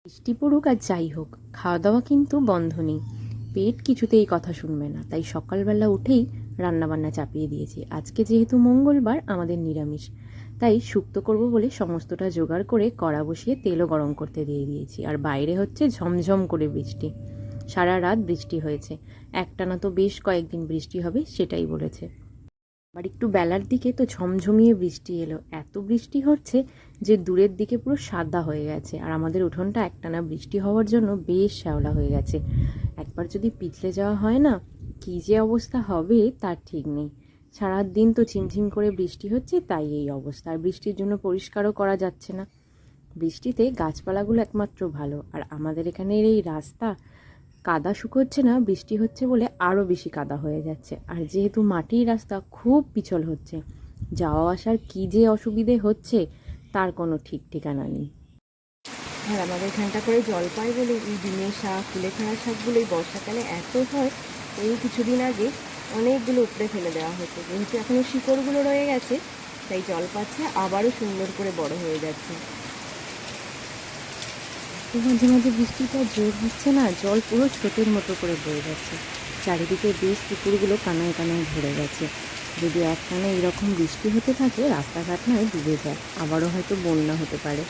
বৃষ্টি পড়ুক আর যাই হোক, খাওয়া দাওয়া কিন্তু বন্ধ নেই। পেট কিছুতেই কথা শুনবে না, তাই সকালবেলা উঠেই রান্নাবান্না চাপিয়ে দিয়েছি। আজকে যেহেতু মঙ্গলবার, আমাদের নিরামিষ, তাই শুক্তো করব বলে সমস্তটা জোগাড় করে কড়া বসিয়ে তেলও গরম করতে দিয়ে দিয়েছি। আর বাইরে হচ্ছে ঝমঝম করে বৃষ্টি, সারা রাত বৃষ্টি হয়েছে। একটানা তো বেশ কয়েকদিন বৃষ্টি হবে সেটাই বলেছে। আবার একটু বেলার দিকে তো ঝমঝমিয়ে বৃষ্টি এলো, এত বৃষ্টি হচ্ছে যে দূরের দিকে পুরো সাদা হয়ে গেছে। আর আমাদের উঠোনটা একটানা বৃষ্টি হওয়ার জন্য বেশ শ্যাওলা হয়ে গেছে। একবার যদি পিছলে যাওয়া হয় না, কী যে অবস্থা হবে তার ঠিক নেই। সারাদিন তো ঝিমঝিম করে বৃষ্টি হচ্ছে, তাই এই অবস্থা। আর বৃষ্টির জন্য পরিষ্কারও করা যাচ্ছে না। বৃষ্টিতে গাছপালাগুলো একমাত্র ভালো, আর আমাদের এখানের এই রাস্তা কাদা শুকোচ্ছে না, বৃষ্টি হচ্ছে বলে আরও বেশি কাদা হয়ে যাচ্ছে। আর যেহেতু মাটির রাস্তা, খুব পিছল হচ্ছে, যাওয়া আসার কী যে অসুবিধে হচ্ছে তার কোনো ঠিক ঠিকানা নেই। আর আমাদের এখানটা করে জল পায় বলে এই ডিমের শাক, কুলেখাড়া শাকগুলো এই বর্ষাকালে এত হয়। এই কিছুদিন আগে অনেকগুলো উপড়ে ফেলে দেওয়া হয়েছে, যেহেতু এখনও শিকড়গুলো রয়ে গেছে, তাই জল পাচ্ছে, আবারও সুন্দর করে বড় হয়ে যাচ্ছে। তো মাঝে মাঝে বৃষ্টিটা জোর হচ্ছে না, জল পুরো স্রোতের মতো করে বয়ে যাচ্ছে। চারিদিকে বেশ পুকুরগুলো কানায় কানায় ভরে গেছে। যদি একটানা এরকম বৃষ্টি হতে থাকে, রাস্তাঘাট নয় ডুবে যায়, আবারও হয়তো বন্যা হতে পারে।